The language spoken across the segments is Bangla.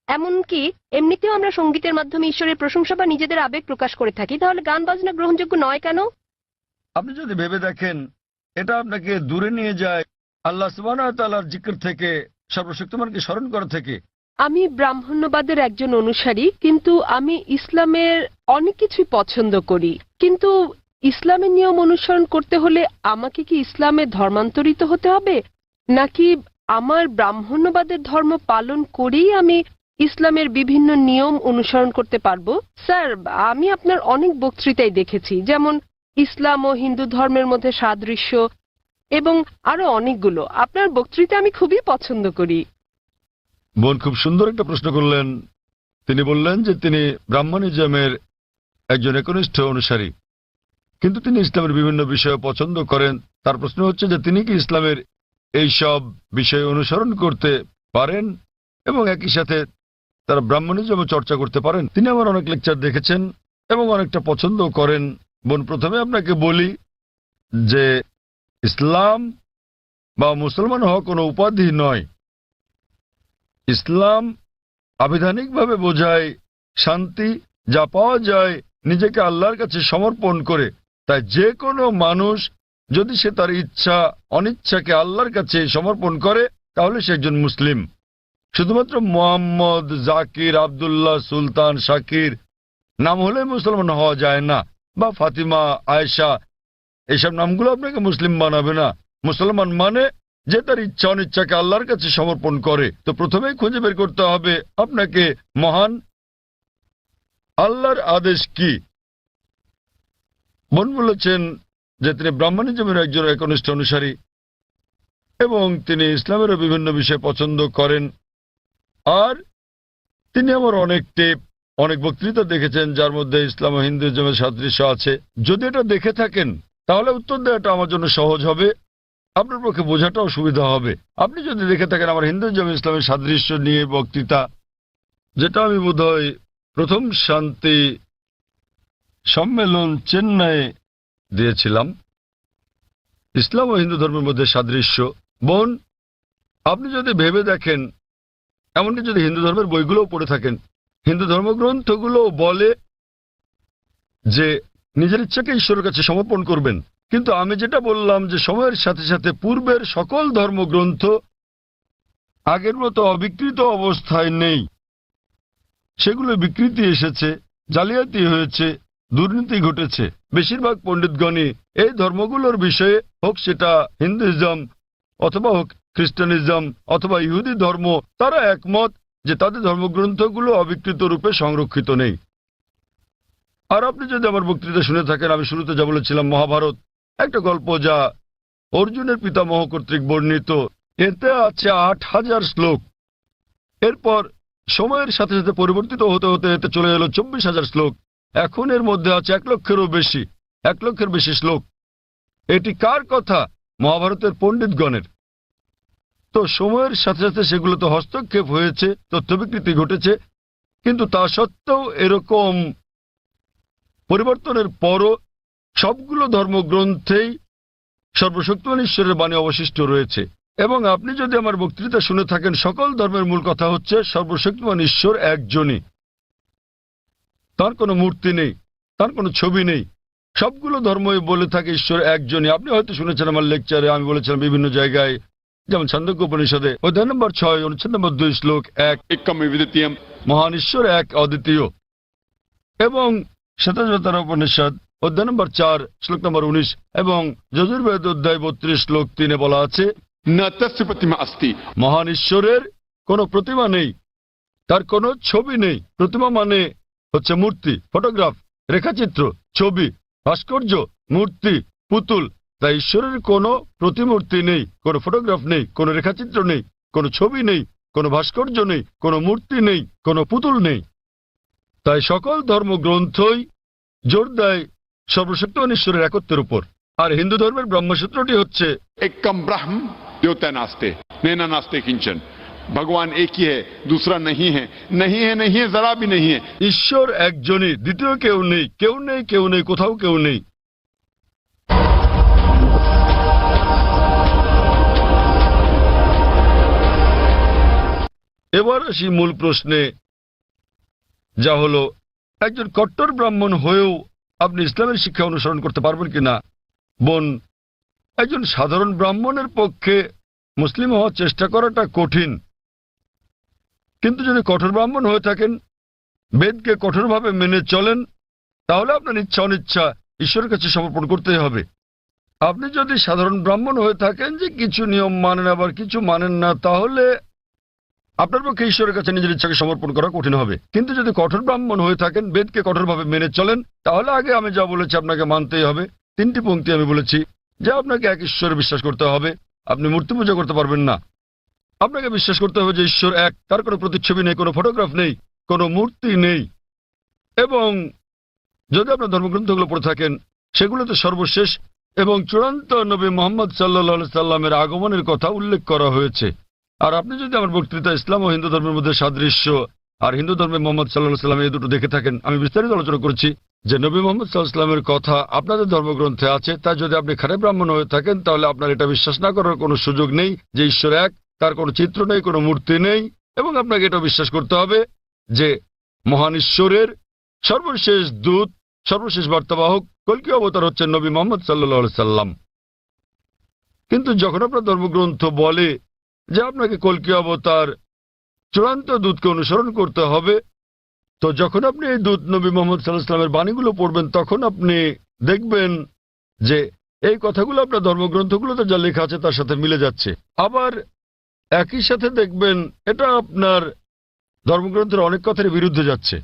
এমনকি এমনিতেও আমরা সঙ্গীতের মাধ্যমে ঈশ্বরের প্রশংসা বা নিজেদের আবেগ প্রকাশ করে থাকি, তাহলে গান বাজনা গ্রহণযোগ্য নয় কেন? আপনি যদি ভেবে দেখেন, এটা আপনাকে দূরে নিয়ে যায় আল্লাহ সুবহানাহু ওয়া তাআলার জিকির থেকে, সর্বশক্তিমানকে স্মরণ করা থেকে। আমি ব্রাহ্মণ্যবাদের একজন অনুসারী, কিন্তু আমি ইসলামের অনেক কিছুই পছন্দ করি। কিন্তু ইসলামের নিয়ম অনুসরণ করতে হলে আমাকে কি ইসলামে ধর্মান্তরিত হতে হবে, নাকি আমার ব্রাহ্মণ্যবাদের ধর্ম পালন করেই আমি ইসলামের বিভিন্ন নিয়ম অনুসরণ করতে পারবো? স্যার, আমি আপনার অনেক বক্তৃতাই দেখেছি, যেমন ইসলাম ও হিন্দু ধর্মের মধ্যে সাদৃশ্য এবং আরো অনেকগুলো। আপনার বক্তৃতা আমি খুবই পছন্দ করি। বোন খুব সুন্দর একটা প্রশ্ন করলেন। তিনি বললেন যে তিনি ব্রাহ্মণিজমের একজন একনিষ্ঠ অনুসারী, কিন্তু তিনি ইসলামের বিভিন্ন বিষয় পছন্দ করেন। তার প্রশ্ন হচ্ছে যে তিনি কি ইসলামের এই সব বিষয় অনুসরণ করতে পারেন এবং একই সাথে তারা ব্রাহ্মণিজমও চর্চা করতে পারেন। তিনি আমার অনেক লেকচার দেখেছেন এবং অনেকটা পছন্দ করেন। বোন, প্রথমে আপনাকে বলি যে ইসলাম বা মুসলমান হওয়া কোনো উপাধি নয়। ইসলাম আবিধানিকভাবে বোঝায় শান্তি, যা পাওয়া যায় নিজেকে আল্লাহর কাছে সমর্পণ করে। তাই যে কোনো মানুষ যদি সে তার ইচ্ছা অনিচ্ছাকে আল্লাহর কাছে সমর্পণ করে, তাহলে সে একজন মুসলিম। শুধুমাত্র মোহাম্মদ, জাকির, আবদুল্লাহ, সুলতান, শাকির নাম হলে মুসলমান হওয়া যায় না, বা ফাতিমা, আয়েশা, এইসব নামগুলো আপনাকে মুসলিম বানাবে না। মুসলমান মানে যে তার ইচ্ছা অনিচ্ছাকে আল্লাহর কাছে সমর্পণ করে। তো প্রথমেই খুঁজে বের করতে হবে আপনাকে মহান আল্লাহর আদেশ কি। বোন বলেছেন যে তিনি ব্রাহ্মণিজমের একজন একনিষ্ঠ অনুসারী এবং তিনি ইসলামেরও বিভিন্ন বিষয় পছন্দ করেন। আর তিনি আমার অনেক বক্তৃতা দেখেছেন, যার মধ্যে ইসলাম ও হিন্দুইজমের সাদৃশ্য আছে। যদি এটা দেখে থাকেন তাহলে উত্তর দেওয়াটা আমার জন্য সহজ হবে, আপনার পক্ষে বোঝাটাও সুবিধা হবে। আপনি যদি দেখে থাকেন আমার হিন্দুইজম ইসলামের সাদৃশ্য নিয়ে বক্তৃতা, যেটা আমি বোধহয় প্রথম শান্তি সম্মেলন চেন্নাইয়ে দিয়েছিলাম, ইসলাম ও হিন্দু ধর্মের মধ্যে সাদৃশ্য। বোন, আপনি যদি ভেবে দেখেন, এমনকি যদি হিন্দু ধর্মের বইগুলোও পড়ে থাকেন, হিন্দু ধর্মগ্রন্থগুলো বলে যে নিজের ইচ্ছাকে ঈশ্বরের কাছে সমর্পণ করবেন। কিন্তু আমি যেটা বললাম যে সময়ের সাথে সাথে পূর্বের সকল ধর্মগ্রন্থ আগের মতো অবিকৃত অবস্থায় নেই। সেগুলো বিকৃতি এসেছে, জালিয়াতি হয়েছে, দুর্নীতি ঘটেছে। বেশিরভাগ পণ্ডিতগণই এই ধর্মগুলোর বিষয়ে, হোক সেটা হিন্দুইজম অথবা হোক খ্রিস্টানিজম অথবা ইহুদি ধর্ম, তারা একমত যে তাদের ধর্মগ্রন্থগুলো অবিকৃত রূপে সংরক্ষিত নেই। আর আপনি যদি আমার বক্তৃতা শুনে থাকেন, আমি শুরুতে যা বলেছিলাম, মহাভারত একটা গল্প যা অর্জুনের পিতামহ কর্তৃক বর্ণিত। এতে আছে ৮,০০০ শ্লোক। এরপর সময়ের সাথে সাথে পরিবর্তিত হতে হতে এতে চলে এলো ২৪,০০০ শ্লোক। এখন এর মধ্যে আছে ১,০০,০০০ বেশি শ্লোক। এটি কার কথা? মহাভারতের পণ্ডিতগণের। তো সময়ের সাথে সাথে সেগুলোতে হস্তক্ষেপ হয়েছে, তথ্য বিকৃতি ঘটেছে, কিন্তু তা সত্ত্বেও এরকম পরিবর্তনের পরও সবগুলো ধর্মগ্রন্থেই সর্বশক্তিমান ঈশ্বরের বাণী অবশিষ্ট রয়েছে। এবং আপনি যদি আমার বক্তৃতা শুনে থাকেন, সকল ধর্মের মূল কথা হচ্ছে সর্বশক্তিমান ঈশ্বর একজনই। তার কোনো মূর্তি নেই, তার কোনো ছবি নেই। সবগুলো ধর্মই বলে থাকে ঈশ্বর একজনই। আপনি হয়তো শুনেছেন আমার লেকচারে আমি বলেছিলাম বিভিন্ন জায়গায়, যেমন ছান্দোক্য উপনিষদে অধ্যায় নম্বর ৬ অনুচ্ছেদ নম্বর ২ শ্লোক ১, মহান ঈশ্বর এক, অদ্বিতীয়। এবং শ্বেতাশ্বতর উপনিষদ অধ্যায় নম্বর ৪ শ্লোক নম্বর ১৯ এবং যজুর্বেদ অধ্যায় ৩২ শ্লোক ৩ বলা আছে, মহান ঈশ্বরের কোনো প্রতিমা নেই, তার কোনো ছবি নেই। প্রতিমা মানে হচ্ছে মূর্তি, ফটোগ্রাফ, রেখাচিত্র, ছবি, ভাস্কর্য, মূর্তি, পুতুল। তাই ঈশ্বরের কোনো প্রতিমূর্তি নেই, কোনো ফটোগ্রাফ নেই, কোনো রেখাচিত্র নেই, কোনো ছবি নেই, কোনো ভাস্কর্য নেই, কোনো মূর্তি নেই, কোনো পুতুল নেই। তাই সকল ধর্মগ্রন্থই জোর দেয় সর্বশক্তিমান ঈশ্বরের একত্বের উপর। আর হিন্দু ধর্মের ব্রহ্মসূত্রটি হচ্ছে एकम ब्रह्म द्योतय नास्ते नैना नास्ते किंचन। भगवान एक ही है, दूसरा नहीं है, नहीं है, नहीं है, जरा भी नहीं है। ঈশ্বর একজনই, দ্বিতীয় কেউ নেই, কেউ নেই, কেউ নেই, কোথাও কেউ নেই। এবার আসি মূল প্রশ্নে, যা হলো একজন কট্টর ব্রাহ্মণ হয়েও আপনি ইসলামের শিক্ষা অনুসরণ করতে পারবেন কিনা। বোন, একজন সাধারণ ব্রাহ্মণের পক্ষে মুসলিম হওয়ার চেষ্টা করাটা কঠিন, কিন্তু যদি কঠোর ব্রাহ্মণ হয়ে থাকেন, বেদকে কঠোরভাবে মেনে চলেন, তাহলে আপনার ইচ্ছা অনিচ্ছা ঈশ্বরের কাছে সমর্পণ করতেই হবে। আপনি যদি সাধারণ ব্রাহ্মণ হয়ে থাকেন যে কিছু নিয়ম মানেন আবার কিছু মানেন না, তাহলে আপনার পক্ষে ঈশ্বরের কাছে নিজের ইচ্ছাকে সমর্পণ করা কঠিন হবে। কিন্তু যদি কঠোর ব্রাহ্মণ হয়ে থাকেন, বেদকে কঠোরভাবে মেনে চলেন, তাহলে আগে আমি যা বলেছি আপনাকে মানতেই হবে। 3টি পংক্তি আমি বলেছি যে আপনাকে এক ঈশ্বরে বিশ্বাস করতে হবে, আপনি মূর্তি পূজা করতে পারবেন না। আপনাকে বিশ্বাস করতে হবে যে ঈশ্বর এক, তার কোনো প্রতিচ্ছবি নেই, কোনো ফটোগ্রাফ নেই, কোনো মূর্তি নেই। এবং যদি আপনার ধর্মগ্রন্থগুলো পড়ে থাকেন, সেগুলোতে সর্বশেষ এবং চূড়ান্ত নবী মুহাম্মদ সাল্লাল্লাহু সাল্লামের আগমনের কথা উল্লেখ করা হয়েছে। আর আপনি যদি আমার বক্তৃতা ইসলাম ও হিন্দু ধর্মের মধ্যে সাদৃশ্য আর হিন্দু ধর্মে মোহাম্মদ সাল্লাল্লাহু সাল্লাম এই দুটো দেখে থাকেন, আমি বিস্তারিত আলোচনা করেছি যে নবী মুহাম্মদ সাল্লাল্লাহু সাল্লামের কথা আপনাদের ধর্মগ্রন্থে আছে। তাই যদি আপনি খারাপ ব্রাহ্মণ হয়ে থাকেন, তাহলে আপনার এটা বিশ্বাস না করার কোনো সুযোগ নেই যে ঈশ্বর এক, তার কোনো চিত্র নেই, কোনো মূর্তি নেই। এবং আপনাকে এটা বিশ্বাস করতে হবে যে মহান ঈশ্বরের সর্বশেষ দূত, সর্বশেষ বার্তাবাহক কল্কি অবতার হচ্ছেন নবী মুহাম্মদ সাল্লাল্লাহু সাল্লাম। কিন্তু যখন আপনার ধর্মগ্রন্থ বলে যে আপনাকে কল্কি অবতার চূড়ান্ত দূতকে অনুসরণ করতে হবে, তো যখন আপনি এই দূত নবী মুহাম্মদ সাল্লাল্লাহু আলাইহি ওয়াসাল্লামের বাণীগুলো পড়বেন, তখন আপনি দেখবেন যে এই কথাগুলো আপনার ধর্মগ্রন্থগুলোতে যা লেখা আছে তার সাথে মিলে যাচ্ছে। আবার একই সাথে দেখবেন এটা আপনার ধর্মগ্রন্থের অনেক কথার বিরুদ্ধে যাচ্ছে।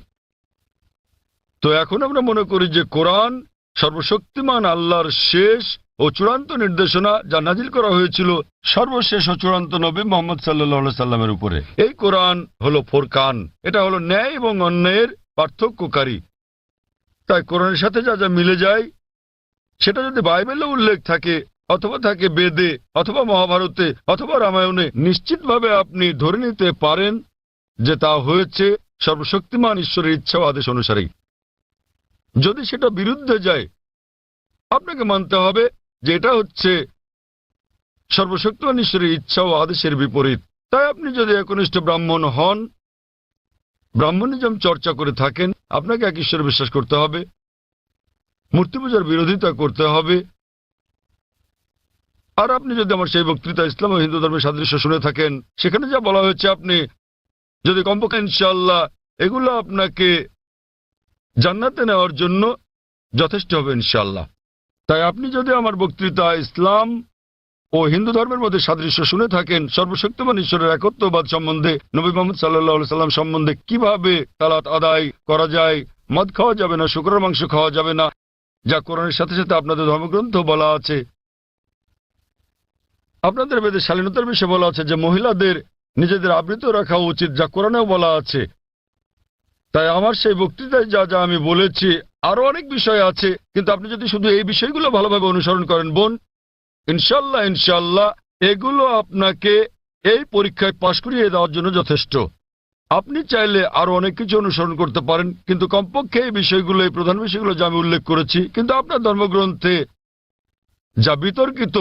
তো এখন আমরা মনে করি যে কোরআন সর্বশক্তিমান আল্লাহর শেষ ও চূড়ান্ত নির্দেশনা, যা নাজিল করা হয়েছিল সর্বশেষ ও চূড়ান্ত নবী মুহাম্মদ সাল্লাল্লাহু আলাইহি সাল্লামের উপরে। এই কোরআন হলো ফোরকান, এটা হলো ন্যায় এবং অন্যায়ের পার্থক্যকারী। তাই কোরআনের সাথে যা যা মিলে যায়, সেটা যদি বাইবেলে উল্লেখ থাকে অথবা থাকে বেদে অথবা মহাভারতে অথবা রামায়ণে, নিশ্চিতভাবে আপনি ধরে নিতে পারেন যে তা হয়েছে সর্বশক্তিমান ঈশ্বরের ইচ্ছা ও আদেশ অনুসারেই। যদি সেটা বিরুদ্ধে যায়, আপনাকে মানতে হবে যে এটা হচ্ছে সর্বশক্তিমান ঈশ্বরের ইচ্ছা ও আদেশের বিপরীত। তাই আপনি যদি একনিষ্ঠ ব্রাহ্মণ হন, ব্রাহ্মণিজম চর্চা করে থাকেন, আপনাকে এক ঈশ্বরে বিশ্বাস করতে হবে, মূর্তি পূজার বিরোধিতা করতে হবে। আর আপনি যদি আমার সেই বক্তৃতা ইসলাম ও হিন্দু ধর্মের সাদৃশ্য শুনে থাকেন, সেখানে যা বলা হয়েছে, আপনি যদি কমপক্ষে ইনশাআল্লাহ এগুলো আপনাকে জান্নাতে নেওয়ার জন্য যথেষ্ট হবে ইনশাআল্লাহ। তাই আপনি যদি আমার বক্তৃতা ইসলাম ও হিন্দু ধর্মের মধ্যে সাদৃশ্য শুনে থাকেন, সর্বশক্তিমান ঈশ্বরের একত্ববাদ সম্বন্ধে, নবী মুহাম্মদ সাল্লাল্লাহু আলাইহি সাল্লাম সম্বন্ধে, কিভাবে সালাত আদায় করা যায়, মদ খাওয়া যাবে না, শুকরের মাংস খাওয়া যাবে না, যা কোরআনের সাথে সাথে আপনাদের ধর্মগ্রন্থ বলা আছে, আপনাদের বেদে শালীনতার বিষয়ে বলা আছে যে মহিলাদের নিজেদের আবৃত রাখা উচিত, যা কোরআনেও বলা আছে। তাই আমার সেই বক্তৃতায় যা যা আমি বলেছি, আরো অনেক বিষয় আছে, কিন্তু আপনি যদি শুধু এই বিষয়গুলো ভালোভাবে অনুসরণ করেন বোন, ইনশাল্লাহ ইনশাল্লাহ এগুলো আপনাকে এই পরীক্ষায় পাশ করিয়ে দেওয়ার জন্য যথেষ্ট। আপনি চাইলে আরো অনেক কিছু অনুসরণ করতে পারেন, কিন্তু কমপক্ষে এই বিষয়গুলো, এই প্রধান বিষয়গুলো যা আমি উল্লেখ করেছি, কিন্তু আপনার ধর্মগ্রন্থে যা বিতর্কিত,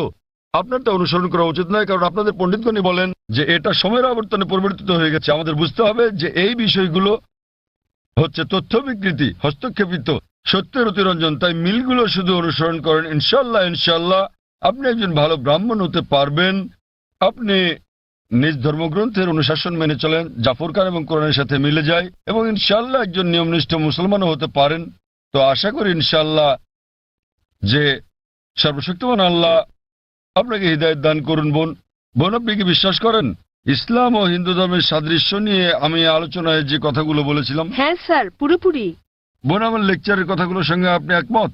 আপনার তা অনুসরণ করা উচিত নয়। কারণ আপনাদের পণ্ডিতগণই বলেন যে এটা সময়ের আবর্তনে পরিবর্তিত হয়ে গেছে। আমাদের বুঝতে হবে যে এই বিষয়গুলো হচ্ছে তথ্য বিকৃতি, হস্তক্ষেপিত, সত্যের অতিরঞ্জন। তাই মিলগুলো শুধু অনুসরণ করেন, ইনশাল্লাহ ইনশাল্লাহ আপনি একজন ভালো ব্রাহ্মণ হতে পারবেন। আপনি নিজ ধর্মগ্রন্থের অনুশাসন মেনে চলেন, যা ফুরকান এবং কোরআনের সাথে মিলে যায়, এবং ইনশাল্লাহ একজন নিয়মনিষ্ঠ মুসলমানও হতে পারেন। তো আশা করি ইনশাল্লাহ যে সর্বশক্তিমান আল্লাহ আপনাকে হৃদায়ত দান করুন। বোন, আপনি কি বিশ্বাস করেন ইসলাম ও হিন্দু ধর্মের সাদৃশ্য নিয়ে আমি আলোচনায় যে কথাগুলো বলেছিলাম? হ্যাঁ স্যার, পুরোপুরি। বোন, আমার লেকচারের কথাগুলোর সঙ্গে আপনি একমত?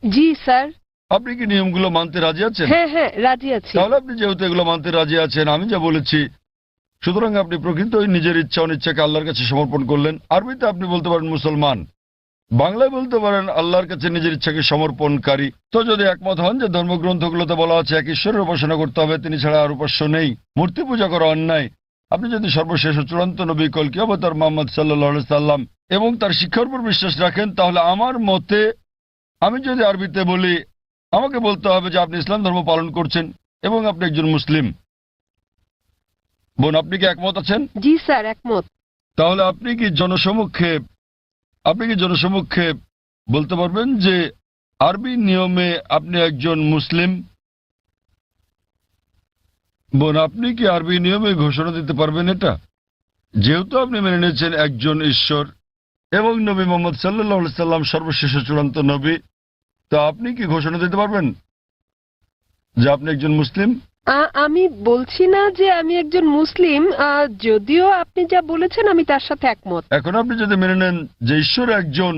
জি স্যার। আপনি কি নিয়মগুলো মানতে রাজি আছেন? হ্যাঁ হ্যাঁ, রাজি আছি। তাহলে আপনি যেহেতু এগুলো মানতে রাজি আছেন, আমি যা বলেছি, সুতরাং আপনি প্রকৃতই নিজের ইচ্ছা অনিচ্ছাকে আল্লাহর কাছে সমর্পণ করলেন। আরবিতে আপনি বলতে পারেন মুসলমান, বাংলায় বলতে পারেন আল্লাহর কাছে নিজের ইচ্ছাকে সমর্পণকারী। তো যদি একমত হন যে ধর্মগ্রন্থগুলোতে বলা আছে এক ঈশ্বরের উপাসনা করতে হবে, তিনি ছাড়া আর উপাস্য নেই, মূর্তি পূজা করা অন্যায়, আপনি যদি সর্বশেষ ও চূড়ান্ত নবী কল্কি অবতার মুহাম্মদ সাল্লাল্লাহু আলাইহি সাল্লাম এবং তার শিক্ষার উপর বিশ্বাস রাখেন, তাহলে আমার মতে, আমি যদি আরবিতে বলি, আমাকে বলতে হবে যে আপনি ইসলাম ধর্ম পালন করছেন এবং আপনি একজন মুসলিম। বোন, আপনি কি একমত আছেন? জি স্যার, একমত। তাহলে আপনি কি জনসমক্ষে বলতে পারবেন যে আরবি নিয়মে আপনি একজন মুসলিম? বোন, আপনি কি আরবি নিয়মে ঘোষণা দিতে পারবেন এটা? যেহেতু আপনি মেনে নিয়েছেন একজন ঈশ্বর এবং নবী মোহাম্মদ সাল্লাল্লাহু আলাইহি সাল্লাম সর্বশেষ চূড়ান্ত নবী, তো আপনি কি ঘোষণা দিতে পারবেন যে আপনি একজন মুসলিম? আমি বলছি না যে আমি একজন মুসলিম, যদিও আপনি যা বলেছেন আমি তার সাথে একমত। এখন আপনি যদি মেনে নেন যে ঈশ্বর একজন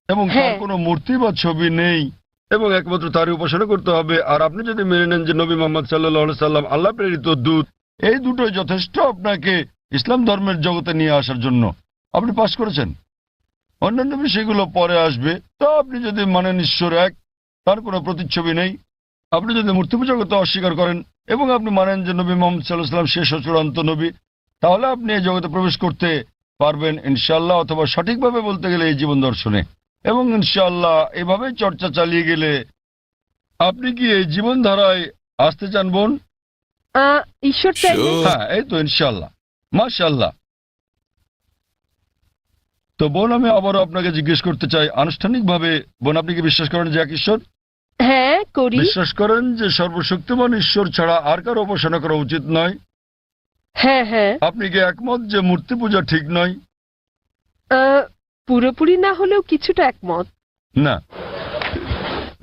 এবং তার হ্যাঁ। কোনো মূর্তি বা ছবি নেই এবং একমাত্র তারই উপাসনা করতে হবে, আর আপনি যদি মেনে নেন যে নবী মোহাম্মদ সাল্লাল্লাহু আলাইহি সাল্লাম আল্লাহ প্রেরিত দূত, এই দুটোই যথেষ্ট আপনাকে ইসলাম ধর্মের জগতে নিয়ে আসার জন্য, আপনি পাস করেছেন। অন্যান্য বিষয়গুলো পরে আসবে। তো আপনি যদি মানেন ঈশ্বর এক, তার কোনো প্রতিচ্ছবি নেই, আপনি যদি মূর্তি পূজা করতে অস্বীকার করেন এবং আপনি মানেন যে নবী মোহাম্মদ সাল্লাল্লাহু আলাইহি সাল্লাম শেষ ও চূড়ান্ত নবী, তাহলে আপনি এই জগতে প্রবেশ করতে পারবেন ইনশাআল্লাহ, অথবা সঠিকভাবে বলতে গেলে এই জীবন দর্শনে। এবং ইনশাআল্লাহ এভাবে চর্চা চালিয়ে গেলে আপনি কি এই জীবনধারায় আসতে চান বোন? ঈশ্বর চাইলে। হ্যাঁ, এই তো ইনশাআল্লাহ, মাশাআল্লাহ। তো বোন, আমি আবারও আপনাকে জিজ্ঞেস করতে চাই আনুষ্ঠানিকভাবে, বোন, আপনি কি বিশ্বাস করেন যে এক ঈশ্বর? হ্যাঁ, করি। বিশ্বাস করেন যে সর্বশক্তিমান ঈশ্বর ছাড়া আর কারো উপাসনা করা উচিত নয়? হ্যাঁ হ্যাঁ। আপনি কি একমত যে মূর্তি পূজা ঠিক নয়? পুরোপুরি না হলেও কিছুটা একমত। না,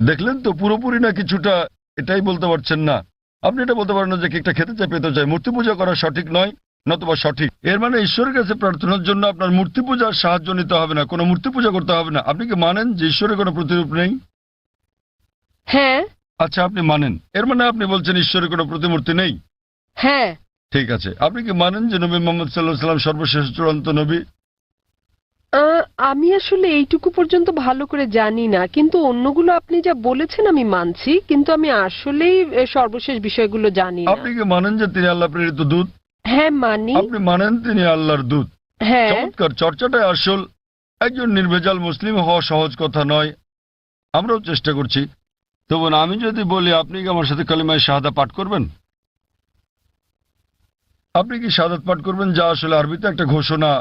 দেখলেন তো, পুরোপুরি না কিছুটা, এটাই বলতে পারছেন না। আপনি এটা বলতে পারেন না যে কেকটা খেতে চাই, পেতে চাই। মূর্তি পূজা করা সঠিক নয়, নতুবা সঠিক। এর মানে ঈশ্বরের কাছে প্রার্থনার জন্য আপনার মূর্তি পূজার সাহায্য নিতে হবে না, কোনো মূর্তি পূজা করতে হবে না। আপনি কি মানেন যে ঈশ্বরের কোনো প্রতিরূপ নেই? হ্যাঁ। আচ্ছা, আপনি মানেন, এর মানে আপনি বলছেন ঈশ্বরের কোনো প্রতিমূর্তি নেই? হ্যাঁ। ঠিক আছে। আপনি কি মানেন যে নবী মোহাম্মদ সাল্লাল্লাহু আলাইহি সাল্লাম সর্বশেষ চূড়ান্ত নবী? আমি আসলে এইটুকু পর্যন্ত ভালো করে জানি না, কিন্তু অন্যগুলো আপনি যা বলেছেন আমি মানছি, কিন্তু আমি আসলেই সর্বশেষ বিষয়গুলো জানি না। আপনি কি মানেন যে তিনি আল্লাহ প্রেরিত দূত? হ্যাঁ, মানি। আপনি মানেন তিনি আল্লাহর দূত? হ্যাঁ। চমৎকার, চর্চাটাই আসল। একজন নির্ভেজাল মুসলিম হওয়া সহজ কথা নয়, আমরাও চেষ্টা করছি। তো বোন, আমি যদি বলি আপনি কি আমার সাথে কালিমায়ে শাহাদা পাঠ করবেন? আপনি কি শাহাদাত পাঠ করবেন, যা আসলে আরবিতে একটা ঘোষণা,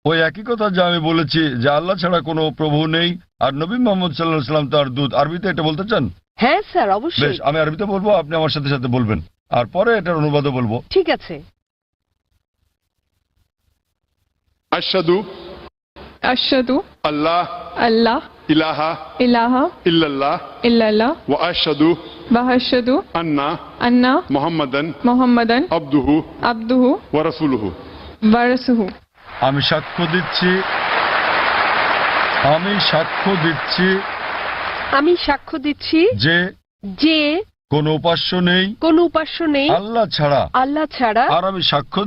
ওই একই কথা যা আমি বলেছি যে আল্লাহ ছাড়া কোনো প্রভু নেই আর নবী মোহাম্মদ সাল্লাল্লাহু আলাইহি সাল্লাম তার দূত, আরবিতে এটা বলতে চান? হ্যাঁ স্যার, বেশ, অবশ্যই। আমি আরবিতে বলবো, আপনি আমার সাথে সাথে বলবেন, আর পরে এটার অনুবাদও বলবো। ঠিক আছে। अशहदु अशहदु अल्लाह अल्लाह इलाहा इलाहा इल्लल्लाह इल्लल्लाह व अशहदु व अशहदु अन्ना अन्ना मुहम्मदन मुहम्मदन अब्दुहु अब्दुहु व रसूलुहु। व रसूलुहु। আমি সাক্ষ্য দিচ্ছি আমি সাক্ষ্য দিচ্ছি যে যে কোনো উপাস্য নেই কোনো উপাস্য নেই আল্লাহ ছাড়া, আল্লাহ ছাড়া, আর আমি সাক্ষ্য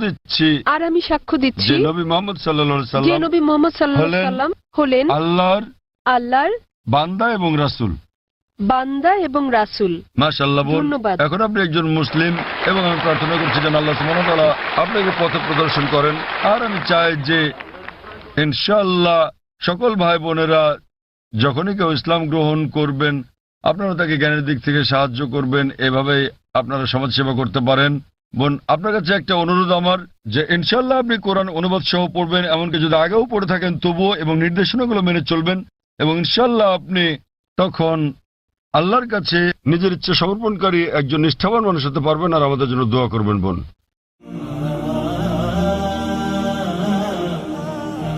দিচ্ছি যে নবী মোহাম্মদ সাল্লাল্লাহু আলাইহি যে সাল্লাম নবী মোহাম্মদ সাল্লাল্লাহু আলাইহি সাল্লাম হলেন আল্লাহর আল্লাহর বান্দা এবং রাসূল। বান্দা এবং রাসূল। মাশাআল্লাহ বোন, ধন্যবাদ। এখন আপনি একজন মুসলিম এবং আমি প্রার্থনা করছি যেন আল্লাহ সুবহানাহু ওয়া তাআলা আপনাকে পথ প্রদর্শন করেন। আর আমি চাই যে ইনশাআল্লাহ সকল ভাই বোনেরা যখনই কেউ ইসলাম গ্রহণ করবেন, আপনারা তাকে জ্ঞানের দিক থেকে সাহায্য করবেন, এভাবেই আপনারা সমাজসেবা করতে পারেন। বোন, আপনার কাছে একটা অনুরোধ আমার, যে ইনশাআল্লাহ আপনি কোরআন অনুবাদ সহ পড়বেন, এমনকি যদি আগেও পড়ে থাকেন তবুও, এবং নির্দেশনাগুলো মেনে চলবেন, এবং ইনশাআল্লাহ আপনি তখন আল্লাহর কাছে নিজের ইচ্ছা সমর্পণকারী একজন নিষ্ঠাবান মানুষ হতে পারবেন। আর আমাদের জন্য দোয়া করবেন বোন।